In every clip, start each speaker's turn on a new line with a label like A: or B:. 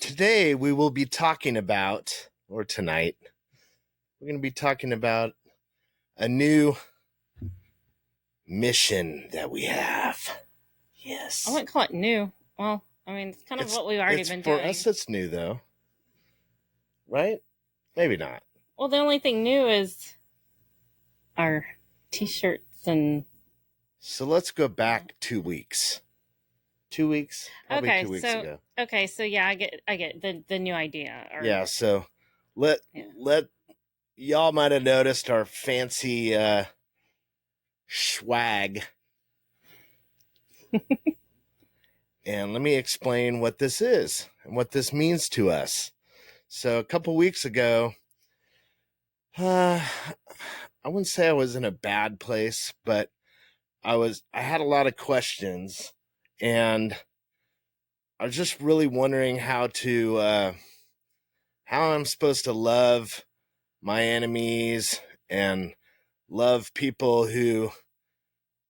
A: Today we will be talking about, or tonight, we're going to be talking about a new mission that we have. Yes.
B: I wouldn't call it new. Well, I mean, it's kind of what we've already been
A: for
B: doing.
A: us, it's new, though. Right? Maybe not.
B: Well, the only thing new is our t-shirts and...
A: So let's go back 2 weeks. 2 weeks? Probably
B: okay,
A: 2 weeks
B: so,
A: ago.
B: Okay, so yeah, I get the new idea.
A: Yeah, so let y'all might have noticed our fancy swag. And let me explain what this is and what this means to us. So a couple weeks ago, I wouldn't say I was in a bad place, but I had a lot of questions, and I was just really wondering how I'm supposed to love my enemies and love people who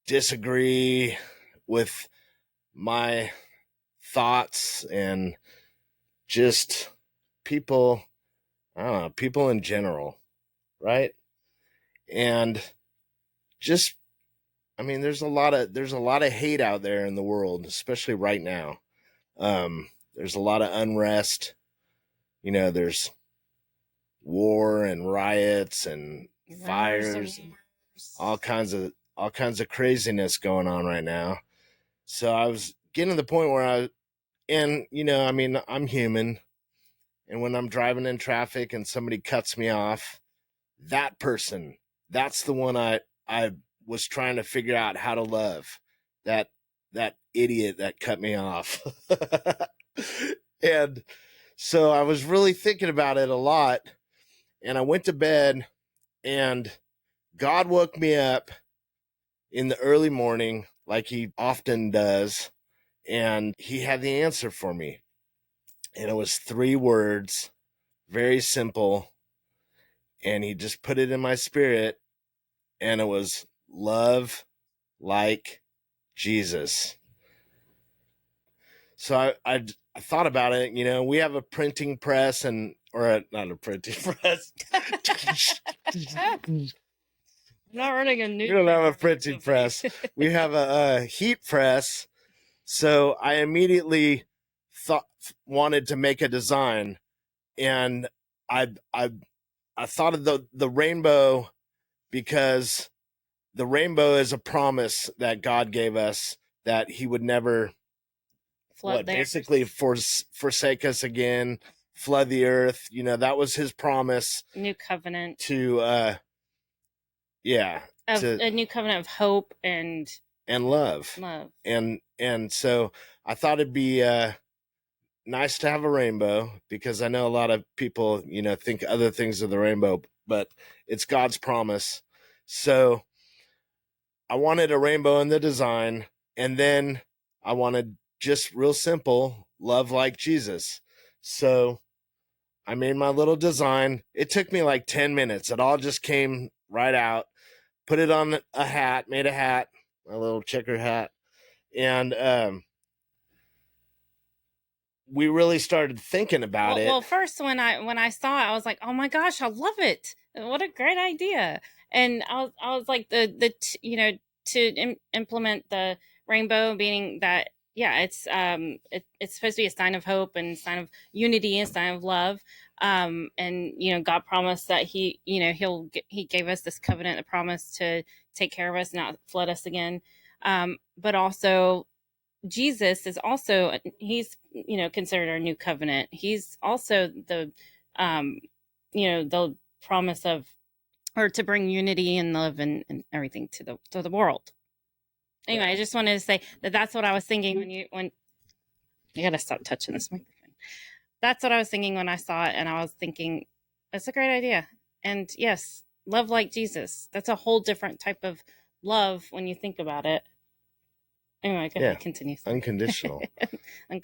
A: disagree with my thoughts, and just people, I don't know, people in general, right? And just, I mean, there's a lot of hate out there in the world, especially right now. There's a lot of unrest. You know, there's war and riots and fires and all kinds of craziness going on right now. So I was getting to the point where I'm human, and when I'm driving in traffic and somebody cuts me off, that person, that's the one I was trying to figure out how to love. That idiot that cut me off. And so I was really thinking about it a lot, and I went to bed, and God woke me up in the early morning like he often does, and he had the answer for me. And it was 3 words, very simple, and he just put it in my spirit, and it was love like Jesus. So I thought about it. You know, we have a printing press, not a printing press.
B: not running a new.
A: We don't have a printing press. We have a heat press. So I immediately wanted to make a design, and I thought of the rainbow, because the rainbow is a promise that God gave us, that he would never basically forsake us again, flood the earth. You know, that was his promise.
B: New covenant
A: to
B: a new covenant of hope and
A: love. And so I thought it'd be nice to have a rainbow, because I know a lot of people, you know, think other things of the rainbow, but it's God's promise. So I wanted a rainbow in the design, and then I wanted just real simple, love like Jesus. So I made my little design. It took me like 10 minutes. It all just came right out. Put it on a hat, made a hat, a little checker hat. And we really started thinking about it.
B: Well, first when I saw it, I was like, "Oh my gosh, I love it! What a great idea!" And I was like, to implement the rainbow, meaning that it's supposed to be a sign of hope and sign of unity and sign of love. And God promised that he gave us this covenant, a promise to take care of us, not flood us again. But also, Jesus is also, he's, considered our new covenant. He's also the promise of, or to bring unity and love and everything to the world. Anyway, I just wanted to say that's what I was thinking when you got to stop touching this microphone. That's what I was thinking when I saw it, and I was thinking, that's a great idea. And yes, love like Jesus. That's a whole different type of love when you think about it. Anyway, go ahead, continue.
A: Unconditional.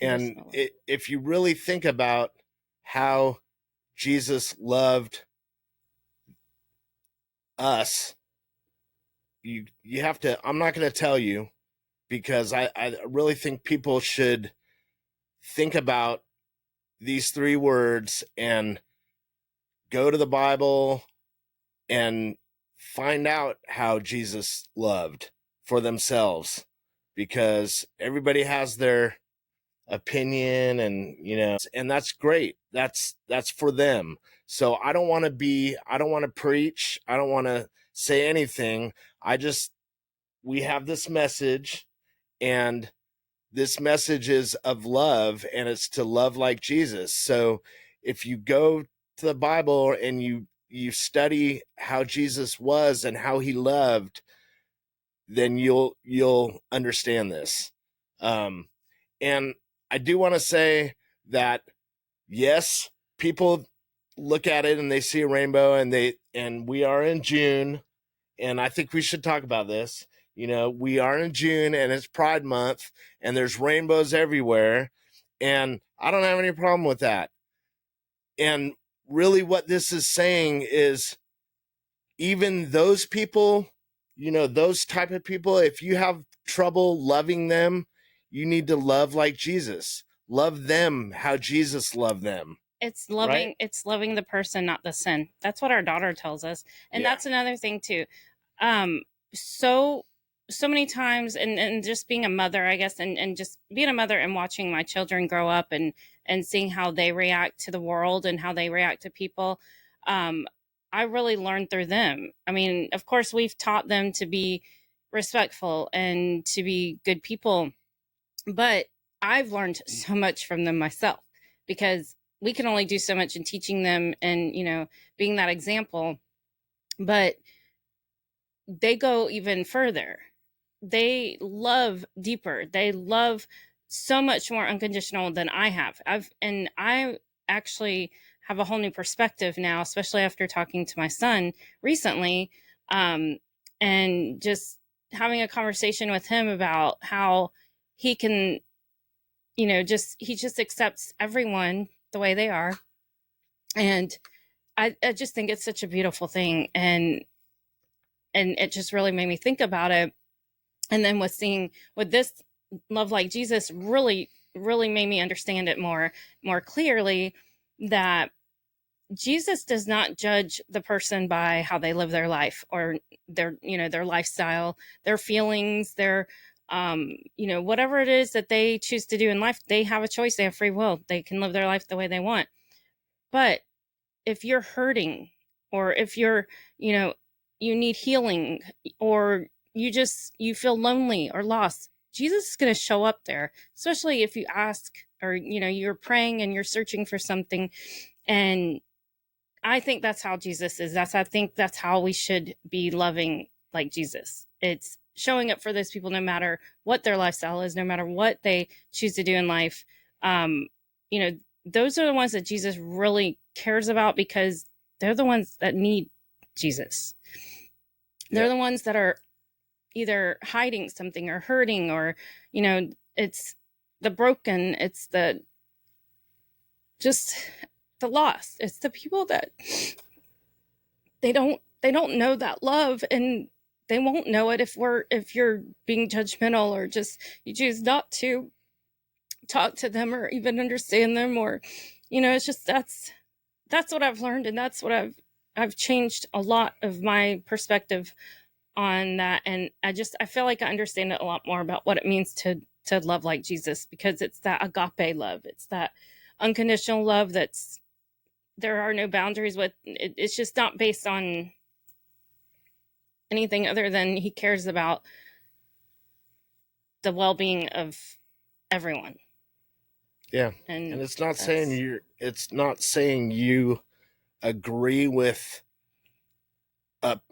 A: And if you really think about how Jesus loved us, you have to, I'm not going to tell you, because I really think people should think about these 3 words and go to the Bible and find out how Jesus loved for themselves, because everybody has their opinion, and that's great. That's for them. So I don't want to preach. I don't want to say anything. We have this message, and this message is of love, and it's to love like Jesus. So if you go to the Bible and you study how Jesus was and how he loved, then you'll understand this. And I do want to say that, yes, people look at it and they see a rainbow, and we are in June, and I think we should talk about this. We are in June, and it's Pride Month, and there's rainbows everywhere, and I don't have any problem with that. And really what this is saying is, even those people, those type of people, if you have trouble loving them, you need to love like Jesus. Love them how Jesus loved them.
B: It's loving, right? It's loving the person, not the sin. That's what our daughter tells us. And that's another thing too. So many times, and just being a mother, I guess, and just being a mother and watching my children grow up and seeing how they react to the world and how they react to people. I really learned through them. I mean, of course, we've taught them to be respectful and to be good people, but I've learned so much from them myself, because we can only do so much in teaching them and, being that example. But they go even further. They love deeper. They love so much more unconditional than I have. I actually have a whole new perspective now, especially after talking to my son recently, and just having a conversation with him about how he can, he just accepts everyone the way they are. And I just think it's such a beautiful thing. And it just really made me think about it. And then with this love like Jesus really, really made me understand it more clearly, that Jesus does not judge the person by how they live their life, or their lifestyle, their feelings, their, whatever it is that they choose to do in life. They have a choice. They have free will. They can live their life the way they want. But if you're hurting, or if you're, you need healing, or you feel lonely or lost, Jesus is going to show up there, especially if you ask, or, you're praying and you're searching for something. And I think that's how Jesus is. I think that's how we should be loving like Jesus. It's showing up for those people, no matter what their lifestyle is, no matter what they choose to do in life. Those are the ones that Jesus really cares about, because they're the ones that need Jesus. They're the ones that are either hiding something or hurting, or, it's the broken, it's the lost. It's the people that they don't know that love, and they won't know it if you're being judgmental, or just you choose not to talk to them or even understand them, or, it's just, that's what I've learned, and that's what I've changed a lot of my perspective on that. And I feel like I understand it a lot more about what it means to love like Jesus, because it's that agape love. It's that unconditional love there are no boundaries with. It's just not based on anything other than he cares about the well-being of everyone.
A: Yeah. And it's not saying you agree with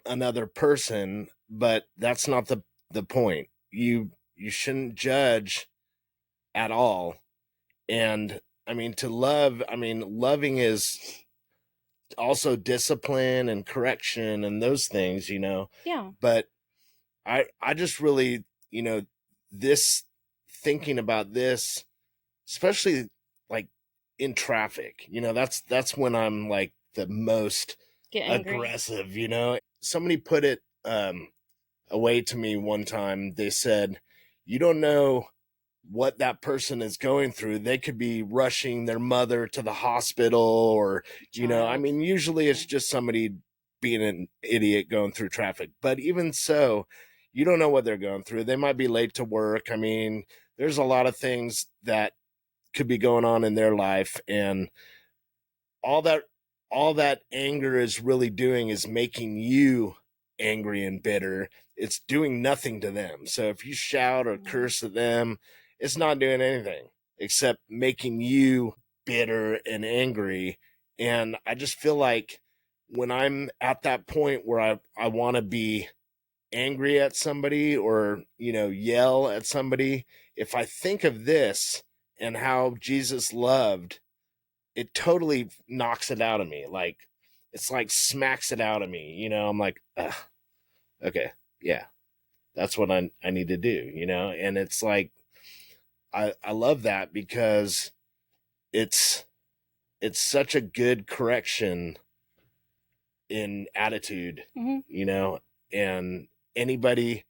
A: another person, but that's not the point. You shouldn't judge at all. And loving is also discipline and correction and those things,
B: Yeah.
A: But I just really, this, thinking about this, especially like in traffic, that's when I'm like the most aggressive, Somebody put it away to me one time. They said, you don't know what that person is going through. They could be rushing their mother to the hospital, or, I mean, usually it's just somebody being an idiot going through traffic. But even so, you don't know what they're going through. They might be late to work. I mean, there's a lot of things that could be going on in their life, and all that anger is really doing is making you angry and bitter. It's doing nothing to them. So if you shout or curse at them, it's not doing anything except making you bitter and angry. And I just feel like when I'm at that point where I want to be angry at somebody, or, yell at somebody, if I think of this and how Jesus loved, it totally knocks it out of me. Like, it's like smacks it out of me. I'm like, ugh, okay, yeah, that's what I need to do, And it's like, I love that because it's such a good correction in attitude, and anybody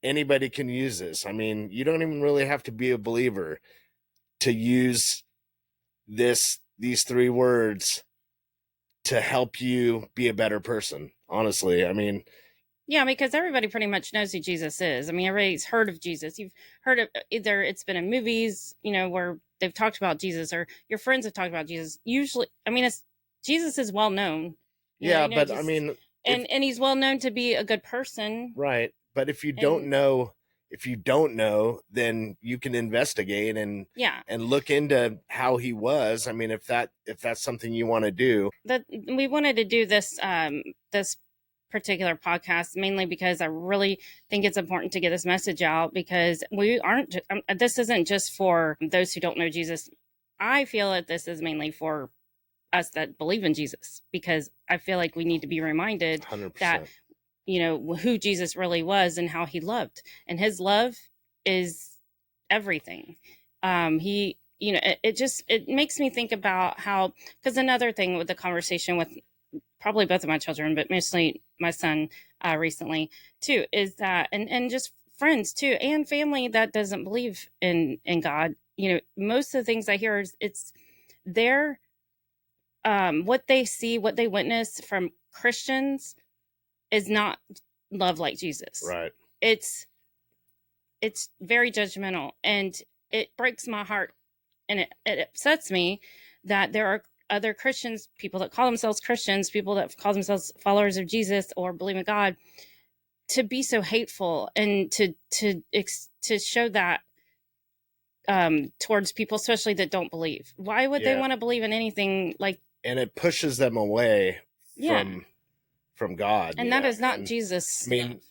A: can use this. I mean, you don't even really have to be a believer to use these 3 words to help you be a better person. Honestly, I mean,
B: yeah, because everybody pretty much knows who Jesus is. I mean, everybody's heard of Jesus. You've heard of, either it's been in movies, where they've talked about Jesus, or your friends have talked about Jesus. Usually, I mean, Jesus is well known.
A: Yeah, but I mean,
B: and he's well known to be a good person,
A: right? But if you don't know, then you can investigate and look into how he was. I mean, if that's something you want to do.
B: That we wanted to do this this particular podcast mainly because I really think it's important to get this message out, because we aren't this isn't just for those who don't know Jesus. I feel that this is mainly for us that believe in Jesus, because I feel like we need to be reminded
A: 100%.
B: that who Jesus really was and how he loved, and his love is everything. He it makes me think about how, because another thing with the conversation with probably both of my children, but mostly my son recently too, is that, and just friends too, and family that doesn't believe in God. Most of the things I hear is it's their what they see, what they witness from Christians is not love like Jesus.
A: Right.
B: It's very judgmental, and it breaks my heart, and it upsets me that there are other Christians, people that call themselves Christians, people that call themselves followers of Jesus or believe in God, to be so hateful and to show that towards people, especially that don't believe. Why would they want to believe in anything like?
A: And it pushes them away from God.
B: And that is not Jesus.
A: I mean,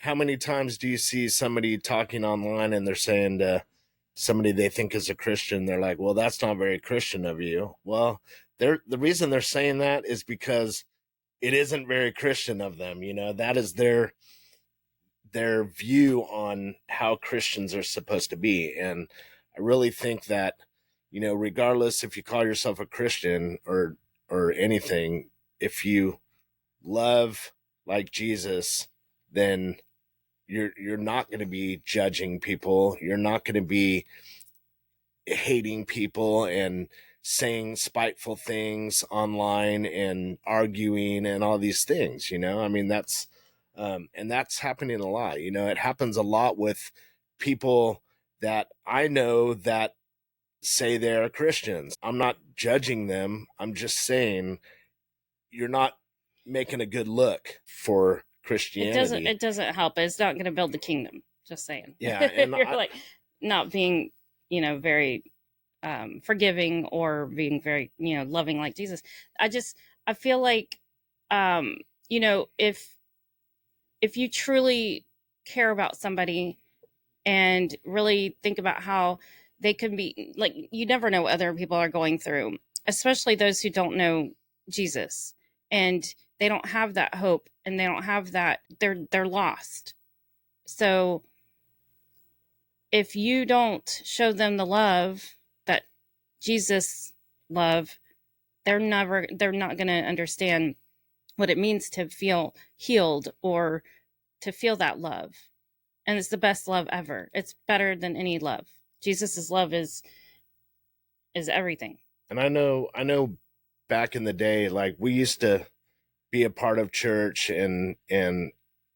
A: how many times do you see somebody talking online and they're saying to somebody they think is a Christian, they're like, well, that's not very Christian of you. Well, the reason they're saying that is because it isn't very Christian of them. That is their view on how Christians are supposed to be. And I really think that, regardless if you call yourself a Christian or anything, if you love like Jesus, then you're not going to be judging people. You're not going to be hating people and saying spiteful things online and arguing and all these things. I mean, that's and that's happening a lot. It happens a lot with people that I know that say they're Christians. I'm not judging them. I'm just saying you're not making a good look for Christianity.
B: It doesn't help. It's not going to build the kingdom. Just saying.
A: Yeah, and
B: you're like not being, very forgiving or being very, loving like Jesus. I feel like, if you truly care about somebody and really think about how they can be, like, you never know what other people are going through, especially those who don't know Jesus, and they don't have that hope, and they don't have that, they're lost. So if you don't show them the love that Jesus love, they're not going to understand what it means to feel healed or to feel that love. And it's the best love ever. It's better than any love. Jesus's love is everything.
A: And I know back in the day, like we used to be a part of church, and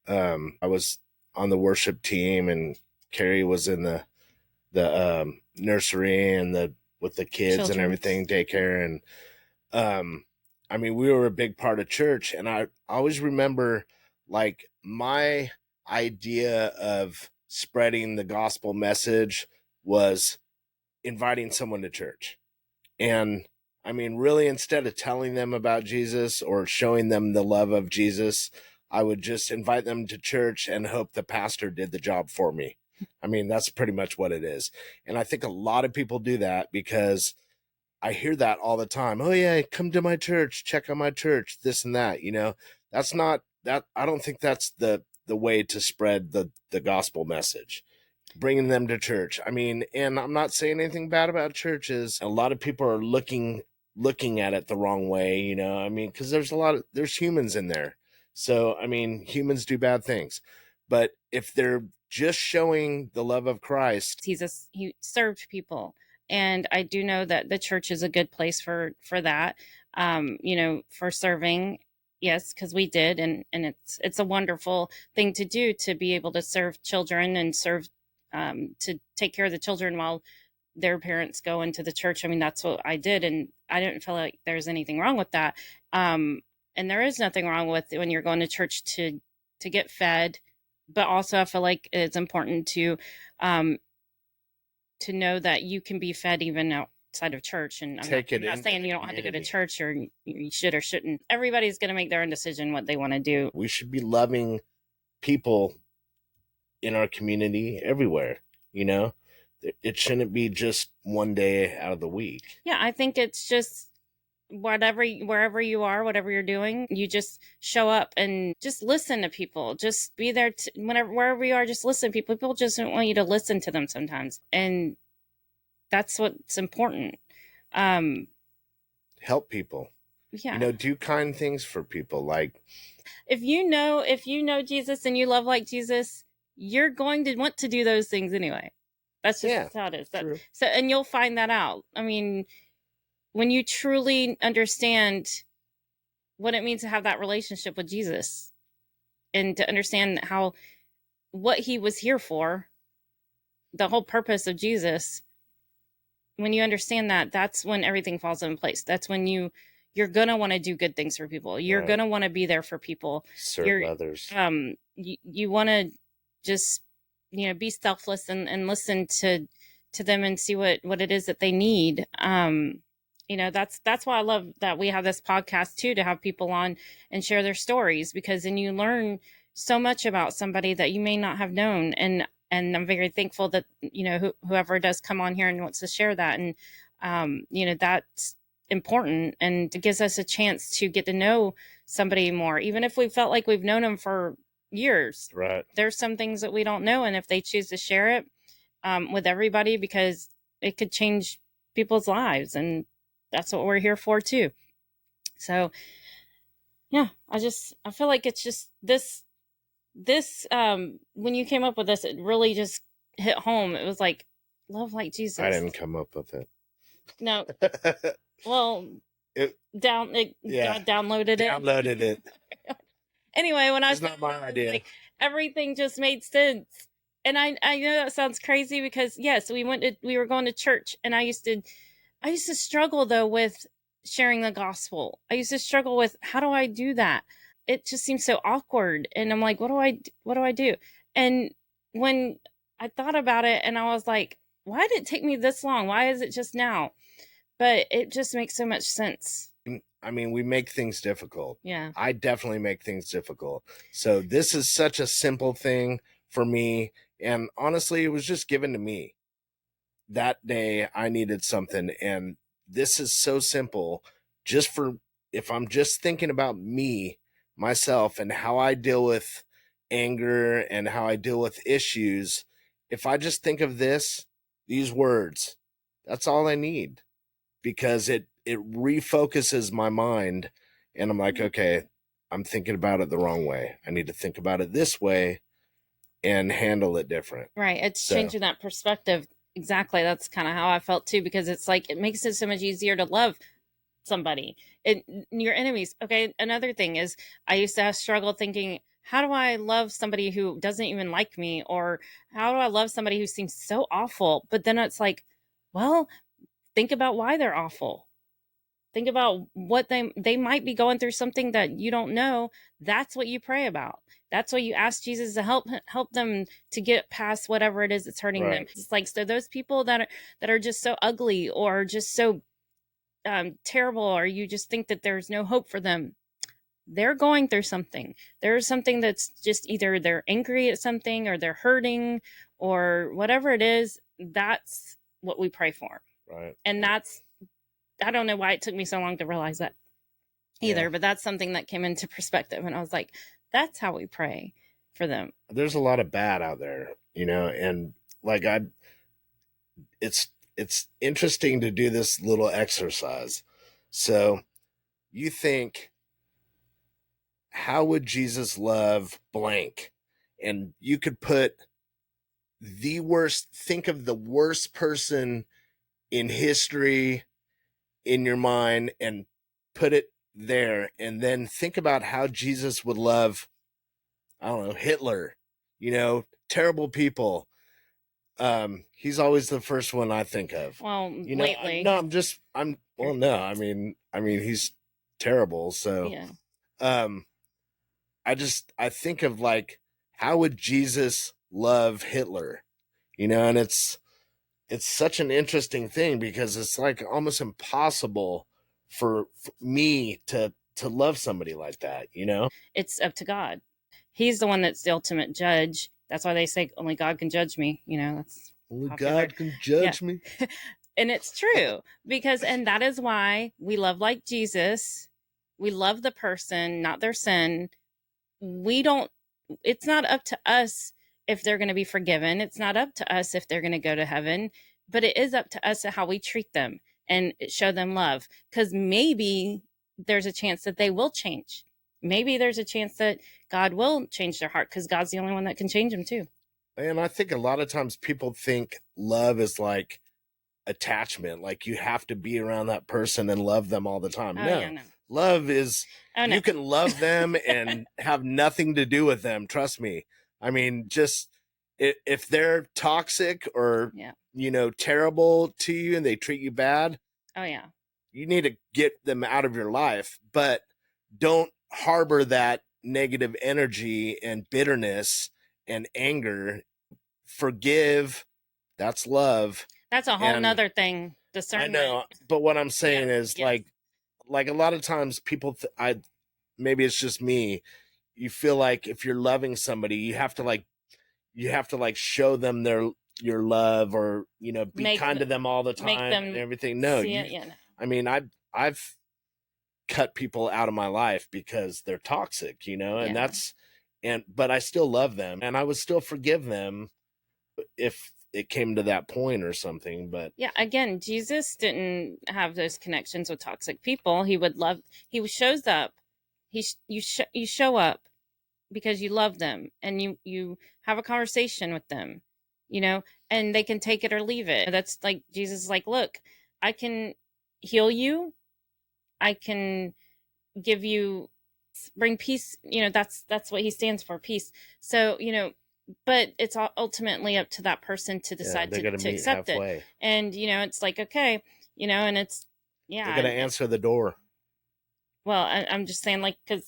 A: I was on the worship team, and Carrie was in the nursery and the with the kids and everything, daycare, and I mean, we were a big part of church, and I always remember like my idea of spreading the gospel message was inviting someone to church. And I mean, really, instead of telling them about Jesus or showing them the love of Jesus, I would just invite them to church and hope the pastor did the job for me. I mean, that's pretty much what it is. And I think a lot of people do that because I hear that all the time. Oh yeah, come to my church, check out my church, this and that. That's not that. I don't think that's the way to spread the gospel message. Bringing them to church. I mean, and I'm not saying anything bad about churches. A lot of people are looking at it the wrong way. I mean, because there's humans in there. So I mean, humans do bad things, but if they're just showing the love of Christ,
B: he served people. And I do know that the church is a good place for that, for serving. Yes, because we did, and it's a wonderful thing to do, to be able to serve children and serve, to take care of the children while their parents go into the church. I mean, that's what I did, and I didn't feel like there's anything wrong with that. And there is nothing wrong with when you're going to church to get fed, but also I feel like it's important to know that you can be fed even outside of church. And I'm not saying you don't have to go to church, or you should or shouldn't. Everybody's going to make their own decision what they want to do.
A: We should be loving people in our community everywhere. It shouldn't be just one day out of the week.
B: Yeah, I think it's just wherever you are, whatever you're doing, you just show up and just listen to people. Just be there wherever you are. Just listen to people. People just don't want you to listen to them sometimes, and that's what's important.
A: Help people.
B: Yeah.
A: Do kind things for people. Like
B: if you know Jesus and you love like Jesus, you're going to want to do those things anyway. That's just how it is. So, and you'll find that out. I mean, when you truly understand what it means to have that relationship with Jesus, and to understand what he was here for, the whole purpose of Jesus, when you understand that, that's when everything falls into place. That's when you're going to want to do good things for people. You're going to want to be there for people.
A: Serve others.
B: You want to just, be selfless and listen to them and see what it is that they need. That's why I love that we have this podcast too, to have people on and share their stories, because then you learn so much about somebody that you may not have known. And I'm very thankful that, whoever does come on here and wants to share that. And, that's important, and it gives us a chance to get to know somebody more, even if we felt like we've known them for years.
A: Right.
B: There's some things that we don't know. And if they choose to share it with everybody, because it could change people's lives, and that's what we're here for too. So yeah, I feel like it's just this, when you came up with this, it really just hit home. It was like, love like Jesus.
A: I didn't come up with it.
B: No. Well, God downloaded
A: it.
B: Anyway, when
A: it's not my idea.
B: Like, everything just made sense. And I know that sounds crazy, because yes, we were going to church, and I used to struggle though with sharing the gospel. I used to struggle with, how do I do that? It just seems so awkward. And I'm like, what do I do? And when I thought about it, and I was like, why did it take me this long? Why is it just now? But it just makes so much sense.
A: I mean, we make things difficult.
B: Yeah.
A: I definitely make things difficult. So this is such a simple thing for me. And honestly, it was just given to me. That day I needed something. And this is so simple. If I'm just thinking about me, myself, and how I deal with anger and how I deal with issues, if I just think of these words, that's all I need. Because it refocuses my mind, and I'm like, okay, I'm thinking about it the wrong way. I need to think about it this way and handle it different.
B: Right. It's changing that perspective. exactly. That's kind of how I felt too, because it's like it makes it so much easier to love somebody and your enemies. Okay, another thing is I used to have struggle thinking, how do I love somebody who doesn't even like me, or how do I love somebody who seems so awful? But then it's like, well, think about why they're awful. Think about what they might be going through, something that you don't know. That's what you pray about. That's what you ask Jesus to help them to get past whatever it is that's hurting them.
A: Right.
B: It's like, so those people that are just so ugly or just so terrible, or you just think that there's no hope for them, they're going through something. There's something that's just either they're angry at something or they're hurting or whatever it is. That's what we pray for.
A: Right.
B: And that's, I don't know why it took me so long to realize that either, but that's something that came into perspective. And I was like, that's how we pray for them.
A: There's a lot of bad out there, and like it's interesting to do this little exercise. So you think, how would Jesus love blank? And you could put think of the worst person in history in your mind and put it there. And then think about how Jesus would love, I don't know, Hitler, terrible people. He's always the first one I think of.
B: Well, lately.
A: No, well, no, I mean, he's terrible. So,
B: Yeah.
A: I think of like, how would Jesus love Hitler? And it's such an interesting thing because it's like almost impossible for me to love somebody like that,
B: It's up to God. He's the one that's the ultimate judge. That's why they say only God can judge me. That's
A: only
B: popular.
A: God can judge me.
B: And it's true because, and that is why we love like Jesus. We love the person, not their sin. We don't, it's not up to us if they're going to be forgiven. It's not up to us if they're going to go to heaven, but it is up to us how we treat them and show them love. Because maybe there's a chance that they will change. Maybe there's a chance that God will change their heart because God's the only one that can change them too.
A: And I think a lot of times people think love is like attachment, like you have to be around that person and love them all the time.
B: Oh,
A: no.
B: yeah, no.
A: Love is,
B: Oh, no.
A: you can love them and have nothing to do with them. Trust me. I mean, just if they're toxic or, terrible to you and they treat you bad.
B: Oh, yeah.
A: You need to get them out of your life, but don't harbor that negative energy and bitterness and anger. Forgive. That's love.
B: That's a whole nother thing.
A: I
B: Discernment.
A: know, but what I'm saying is like a lot of times people, maybe it's just me. You feel like if you're loving somebody, you have to show them your love, or be kind to them all the time and everything. No, I mean, I've cut people out of my life because they're toxic, and but I still love them and I would still forgive them if it came to that point or something. But
B: again, Jesus didn't have those connections with toxic people. He shows up. You show up because you love them and you have a conversation with them, and they can take it or leave it. That's like Jesus is like, look, I can heal you. I can bring peace. That's what he stands for, peace. So, but it's ultimately up to that person to decide to accept halfway. It. And, it's like, okay, and it's,
A: they're going to answer the door.
B: Well, I'm just saying, like, because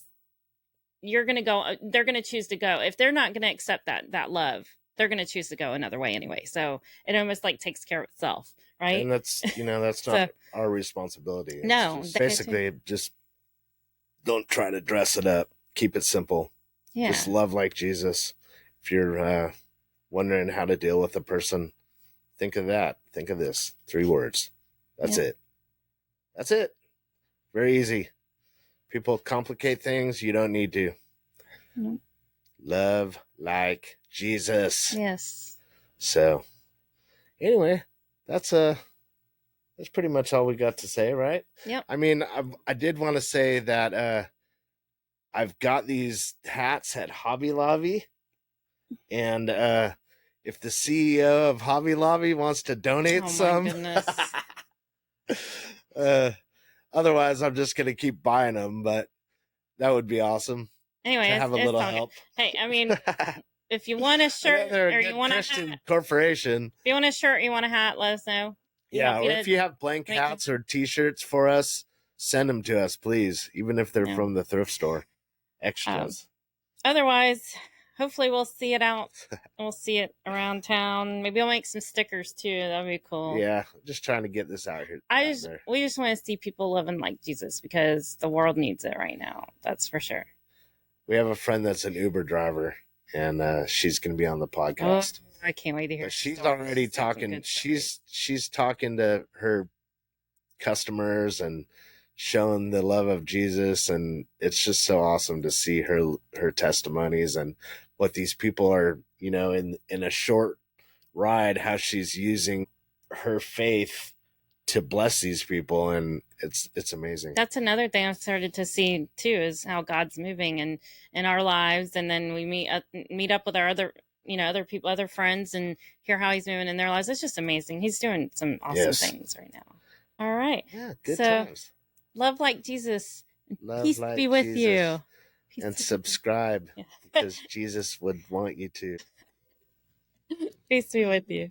B: they're going to choose to go. If they're not going to accept that love, they're going to choose to go another way anyway. So it almost like takes care of itself. Right.
A: And that's, that's not our responsibility. It's
B: no,
A: basically just don't try to dress it up. Keep it simple. Yeah. Just love like Jesus. If you're wondering how to deal with a person, think of that. Think of this. 3 words. That's it. That's it. Very easy. People complicate things. You don't need to. No. Love like Jesus.
B: Yes.
A: So, anyway, that's pretty much all we got to say, right?
B: Yep.
A: I mean, I did want to say that I've got these hats at Hobby Lobby, and if the CEO of Hobby Lobby wants to donate
B: Oh my
A: some.
B: goodness.
A: Otherwise, I'm just going to keep buying them, but that would be awesome
B: Anyway,
A: to have a little help.
B: Hey, I mean, if you want a shirt or you want a hat,
A: corporation.
B: If you want a shirt, you want a hat, let us know.
A: Yeah, or if you have blank hats or T-shirts for us, send them to us, please. Even if they're from the thrift store, extras.
B: Otherwise, hopefully we'll see it out. We'll see it around town. Maybe I'll make some stickers too. That'd be cool.
A: Yeah, just trying to get this out here.
B: We just want to see people living like Jesus because the world needs it right now. That's for sure.
A: We have a friend that's an Uber driver, and she's going to be on the podcast.
B: Oh, I can't wait to hear.
A: But she's already talking. She's talking to her customers and showing the love of Jesus, and it's just so awesome to see her testimonies and what these people are, in a short ride, how she's using her faith to bless these people, and it's amazing.
B: That's another thing I've started to see too, is how God's moving in our lives, and then we meet up with our other people, other friends, and hear how he's moving in their lives. It's just amazing. He's doing some awesome things right now. All right.
A: Yeah, good times.
B: Love like Jesus. Peace be with you.
A: And subscribe because Jesus would want you to.
B: Peace be with you.